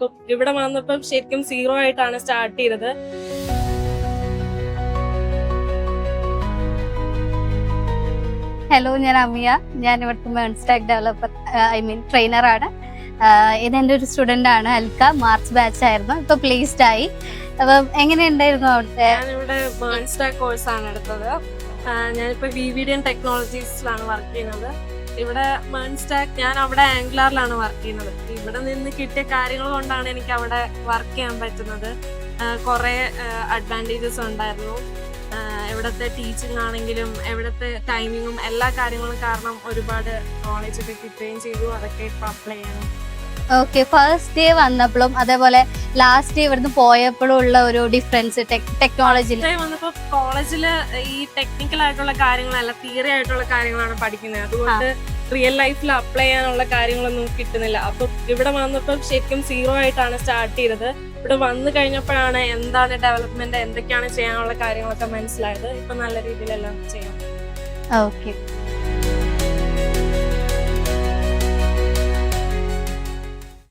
അപ്പൊ ഇവിടെ വന്നപ്പം ശരിക്കും 0 ആയിട്ടാണ് സ്റ്റാർട്ട് ചെയ്തത്. ഹലോ, ഞാൻ അമിയ. ഞാൻ ഇവിടുത്തെ മേൺസ്റ്റാക്ക് ഡെവലപ്പർ ട്രെയിനറാണ്. ഇതെൻ്റെ ഒരു സ്റ്റുഡൻ്റ് ആണ് അൽക്ക. മാർച്ച് ബാച്ച് ആയിരുന്നു, ഇപ്പോൾ പ്ലേസ്ഡ് ആയി. അപ്പം എങ്ങനെയുണ്ടായിരുന്നു അവിടുത്തെ? ഞാനിവിടെ മേൺസ്റ്റാക്ക് കോഴ്സാണ് എടുത്തത്. ഞാനിപ്പോൾ VVDN ടെക്നോളജീസിലാണ് വർക്ക് ചെയ്യുന്നത്. ഇവിടെ മേൺസ്റ്റാക്ക്, ഞാൻ അവിടെ ആംഗ്ലാറിലാണ് വർക്ക് ചെയ്യുന്നത്. ഇവിടെ നിന്ന് കിട്ടിയ കാര്യങ്ങൾ കൊണ്ടാണ് എനിക്ക് അവിടെ വർക്ക് ചെയ്യാൻ പറ്റുന്നത്. കുറേ അഡ്വാൻറ്റേജസ് ഉണ്ടായിരുന്നു. ഇവിടുത്തെ ടീച്ചിങ് ആണെങ്കിലും ഇവിടുത്തെ ടൈമിങ്ങും എല്ലാ കാര്യങ്ങളും കാരണം ഒരുപാട് നോളജ് ഒക്കെ കിട്ടുകയും ചെയ്തു. അതൊക്കെ ഇപ്പം അപ്ലൈ ചെയ്യണം. ഓക്കെ, ഫസ്റ്റ് ഡേ വന്നപ്പോഴും അതേപോലെ ലാസ്റ്റ് ഡേ ഇവിടുന്ന് പോയപ്പോഴും ഉള്ള ഒരു ഡിഫറൻസ് ടെക്നോളജിയിൽ വന്നപ്പോൾ കോളേജിൽ ഈ ടെക്നിക്കൽ ആയിട്ടുള്ള കാര്യങ്ങളല്ല, തിയറി ആയിട്ടുള്ള കാര്യങ്ങളാണ് പഠിക്കുന്നത്. അതുകൊണ്ട് റിയൽ ലൈഫിൽ അപ്ലൈ ചെയ്യാനുള്ള കാര്യങ്ങളൊന്നും കിട്ടുന്നില്ല. അപ്പൊ ഇവിടെ വന്നപ്പോൾ ശരിക്കും 0 ആയിട്ടാണ് സ്റ്റാർട്ട് ചെയ്തത്. ഇവിടെ വന്നു കഴിഞ്ഞപ്പോഴാണ് എന്താണ് ഡെവലപ്മെന്റ്, എന്തൊക്കെയാണ് ചെയ്യാനുള്ള കാര്യങ്ങളൊക്കെ മനസ്സിലായത്. ഇപ്പൊ നല്ല രീതിയിലെല്ലാം ചെയ്യാം. ഓക്കെ.